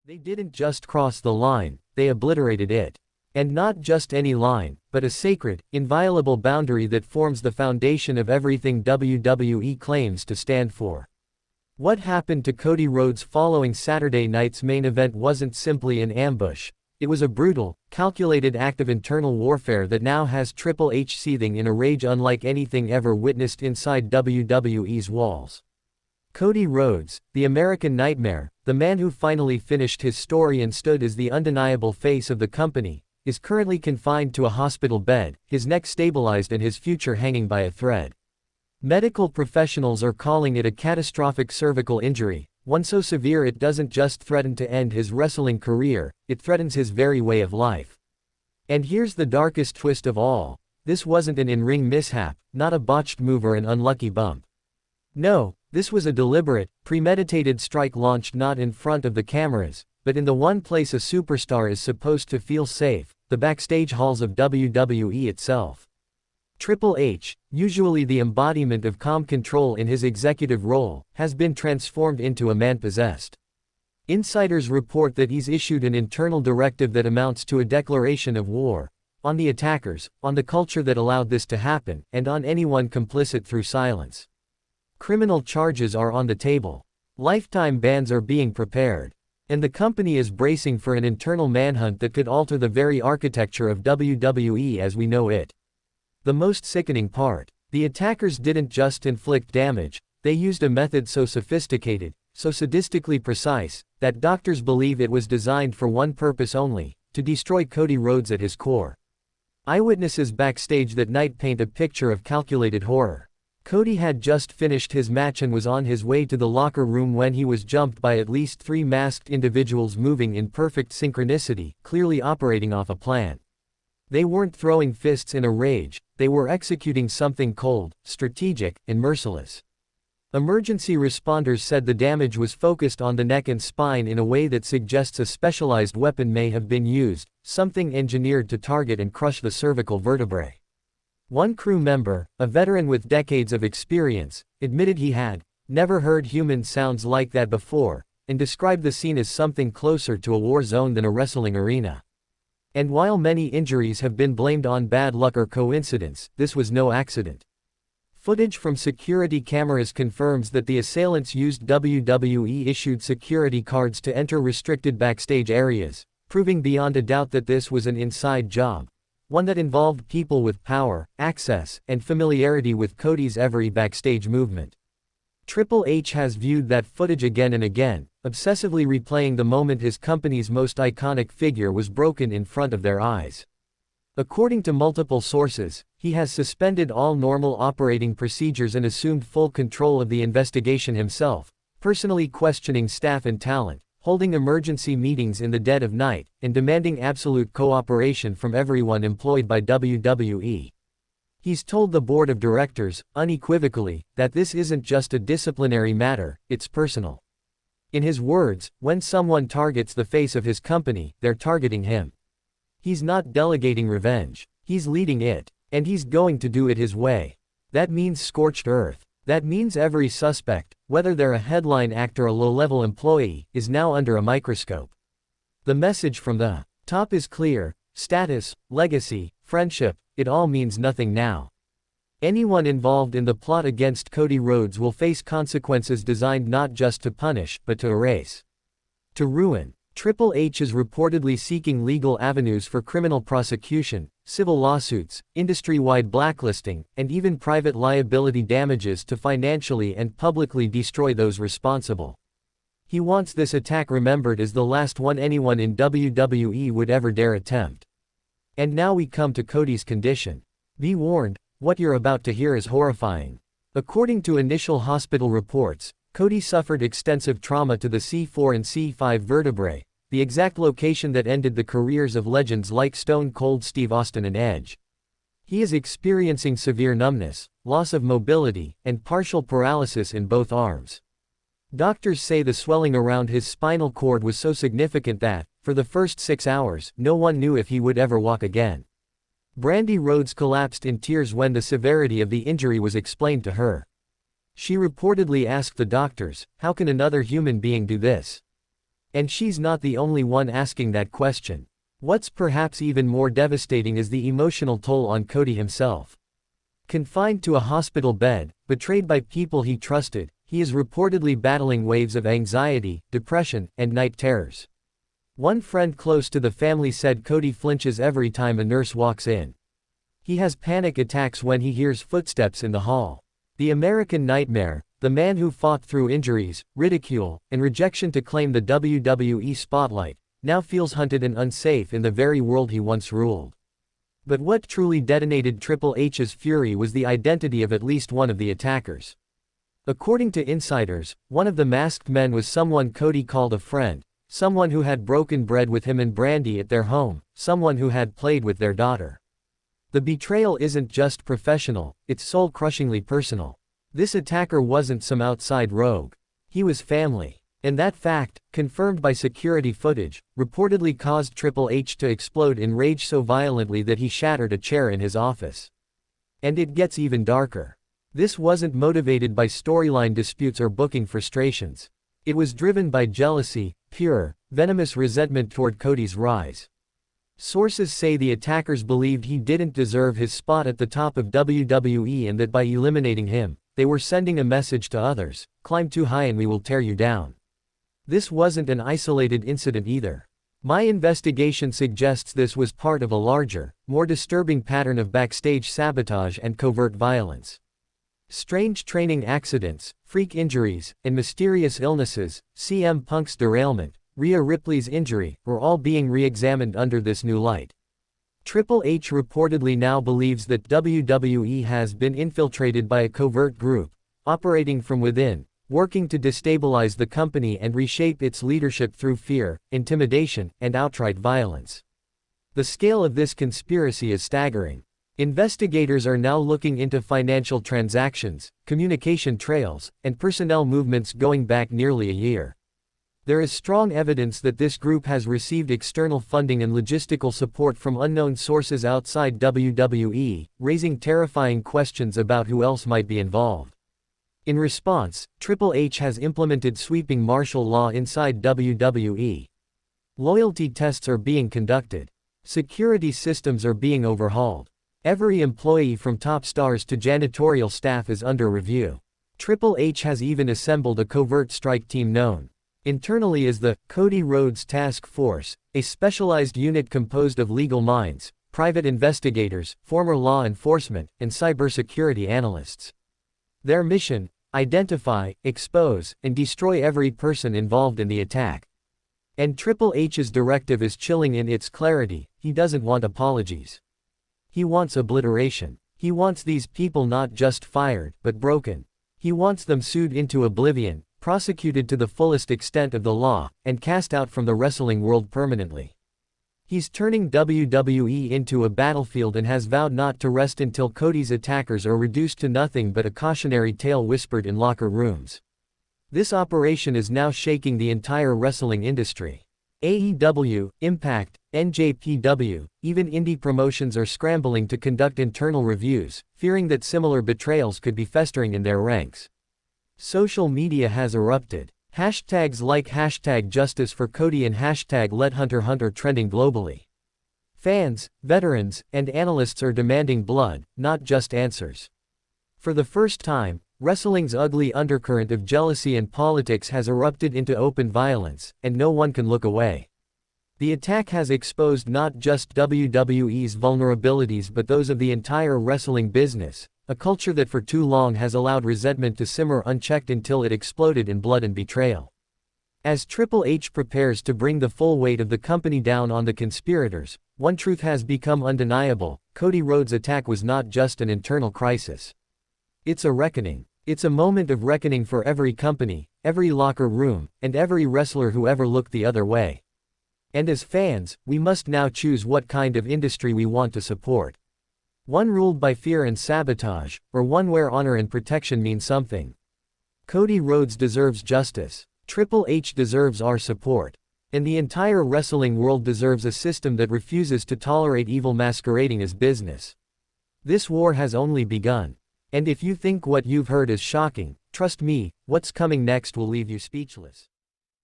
They didn't just cross the line, they obliterated it. And not just any line, but a sacred, inviolable boundary that forms the foundation of everything WWE claims to stand for. What happened to Cody Rhodes following Saturday night's main event wasn't simply an ambush. It was a brutal, calculated act of internal warfare that now has Triple H seething in a rage unlike anything ever witnessed inside WWE's walls. Cody Rhodes, the American Nightmare, the man who finally finished his story and stood as the undeniable face of the company, is currently confined to a hospital bed, his neck stabilized and his future hanging by a thread. Medical professionals are calling it a catastrophic cervical injury, one so severe it doesn't just threaten to end his wrestling career, it threatens his very way of life. And here's the darkest twist of all. This wasn't an in-ring mishap, not a botched move or an unlucky bump. No, this was a deliberate, premeditated strike launched not in front of the cameras, but in the one place a superstar is supposed to feel safe, the backstage halls of WWE itself. Triple H, usually the embodiment of calm control in his executive role, has been transformed into a man possessed. Insiders report that he's issued an internal directive that amounts to a declaration of war, on the attackers, on the culture that allowed this to happen, and on anyone complicit through silence. Criminal charges are on the table. Lifetime bans are being prepared. And the company is bracing for an internal manhunt that could alter the very architecture of WWE as we know it. The most sickening part, the attackers didn't just inflict damage, they used a method so sophisticated, so sadistically precise, that doctors believe it was designed for one purpose only, to destroy Cody Rhodes at his core. Eyewitnesses backstage that night paint a picture of calculated horror. Cody had just finished his match and was on his way to the locker room when he was jumped by at least 3 masked individuals moving in perfect synchronicity, clearly operating off a plan. They weren't throwing fists in a rage, they were executing something cold, strategic, and merciless. Emergency responders said the damage was focused on the neck and spine in a way that suggests a specialized weapon may have been used, something engineered to target and crush the cervical vertebrae. One crew member, a veteran with decades of experience, admitted he had never heard human sounds like that before, and described the scene as something closer to a war zone than a wrestling arena. And while many injuries have been blamed on bad luck or coincidence, this was no accident. Footage from security cameras confirms that the assailants used WWE-issued security cards to enter restricted backstage areas, proving beyond a doubt that this was an inside job. One that involved people with power, access, and familiarity with Cody's every backstage movement. Triple H has viewed that footage again and again, obsessively replaying the moment his company's most iconic figure was broken in front of their eyes. According to multiple sources, he has suspended all normal operating procedures and assumed full control of the investigation himself, personally questioning staff and talent, holding emergency meetings in the dead of night, and demanding absolute cooperation from everyone employed by WWE. He's told the board of directors, unequivocally, that this isn't just a disciplinary matter, it's personal. In his words, when someone targets the face of his company, they're targeting him. He's not delegating revenge, he's leading it, and he's going to do it his way. That means scorched earth. That means every suspect, whether they're a headline act or a low-level employee, is now under a microscope. The message from the top is clear: status, legacy, friendship, it all means nothing now. Anyone involved in the plot against Cody Rhodes will face consequences designed not just to punish, but to erase. To ruin. Triple H is reportedly seeking legal avenues for criminal prosecution, civil lawsuits, industry-wide blacklisting, and even private liability damages to financially and publicly destroy those responsible. He wants this attack remembered as the last one anyone in WWE would ever dare attempt. And now we come to Cody's condition. Be warned, what you're about to hear is horrifying. According to initial hospital reports, Cody suffered extensive trauma to the C4 and C5 vertebrae, the exact location that ended the careers of legends like Stone Cold Steve Austin and Edge. He is experiencing severe numbness, loss of mobility, and partial paralysis in both arms. Doctors say the swelling around his spinal cord was so significant that, for the first 6 hours, no one knew if he would ever walk again. Brandi Rhodes collapsed in tears when the severity of the injury was explained to her. She reportedly asked the doctors, "How can another human being do this?" And she's not the only one asking that question. What's perhaps even more devastating is the emotional toll on Cody himself. Confined to a hospital bed, betrayed by people he trusted, he is reportedly battling waves of anxiety, depression, and night terrors. One friend close to the family said Cody flinches every time a nurse walks in. He has panic attacks when he hears footsteps in the hall. The American Nightmare, the man who fought through injuries, ridicule, and rejection to claim the WWE spotlight, now feels hunted and unsafe in the very world he once ruled. But what truly detonated Triple H's fury was the identity of at least one of the attackers. According to insiders, one of the masked men was someone Cody called a friend, someone who had broken bread with him and Brandy at their home, someone who had played with their daughter. The betrayal isn't just professional, it's soul-crushingly personal. This attacker wasn't some outside rogue. He was family. And that fact, confirmed by security footage, reportedly caused Triple H to explode in rage so violently that he shattered a chair in his office. And it gets even darker. This wasn't motivated by storyline disputes or booking frustrations. It was driven by jealousy, pure, venomous resentment toward Cody's rise. Sources say the attackers believed he didn't deserve his spot at the top of WWE and that by eliminating him, they were sending a message to others: climb too high and we will tear you down. This wasn't an isolated incident either. My investigation suggests this was part of a larger, more disturbing pattern of backstage sabotage and covert violence. Strange training accidents, freak injuries, and mysterious illnesses, CM Punk's derailment, Rhea Ripley's injury, were all being re-examined under this new light. Triple H reportedly now believes that WWE has been infiltrated by a covert group, operating from within, working to destabilize the company and reshape its leadership through fear, intimidation, and outright violence. The scale of this conspiracy is staggering. Investigators are now looking into financial transactions, communication trails, and personnel movements going back nearly a year. There is strong evidence that this group has received external funding and logistical support from unknown sources outside WWE, raising terrifying questions about who else might be involved. In response, Triple H has implemented sweeping martial law inside WWE. Loyalty tests are being conducted. Security systems are being overhauled. Every employee from top stars to janitorial staff is under review. Triple H has even assembled a covert strike team known internally as the Cody Rhodes Task Force, a specialized unit composed of legal minds, private investigators, former law enforcement, and cybersecurity analysts. Their mission: identify, expose, and destroy every person involved in the attack. And Triple H's directive is chilling in its clarity: he doesn't want apologies. He wants obliteration. He wants these people not just fired, but broken. He wants them sued into oblivion, prosecuted to the fullest extent of the law, and cast out from the wrestling world permanently. He's turning WWE into a battlefield and has vowed not to rest until Cody's attackers are reduced to nothing but a cautionary tale whispered in locker rooms. This operation is now shaking the entire wrestling industry. AEW, Impact, NJPW, even indie promotions are scrambling to conduct internal reviews, fearing that similar betrayals could be festering in their ranks. Social media has erupted. Hashtags like #Justice for Cody and #LetHunter are trending globally. Fans, veterans, and analysts are demanding blood, not just answers. For the first time, wrestling's ugly undercurrent of jealousy and politics has erupted into open violence, and no one can look away. The attack has exposed not just WWE's vulnerabilities but those of the entire wrestling business, a culture that for too long has allowed resentment to simmer unchecked until it exploded in blood and betrayal. As Triple H prepares to bring the full weight of the company down on the conspirators, one truth has become undeniable: Cody Rhodes' attack was not just an internal crisis. It's a reckoning. It's a moment of reckoning for every company, every locker room, and every wrestler who ever looked the other way. And as fans, we must now choose what kind of industry we want to support. One ruled by fear and sabotage, or one where honor and protection mean something. Cody Rhodes deserves justice. Triple H deserves our support. And the entire wrestling world deserves a system that refuses to tolerate evil masquerading as business. This war has only begun. And if you think what you've heard is shocking, trust me, what's coming next will leave you speechless.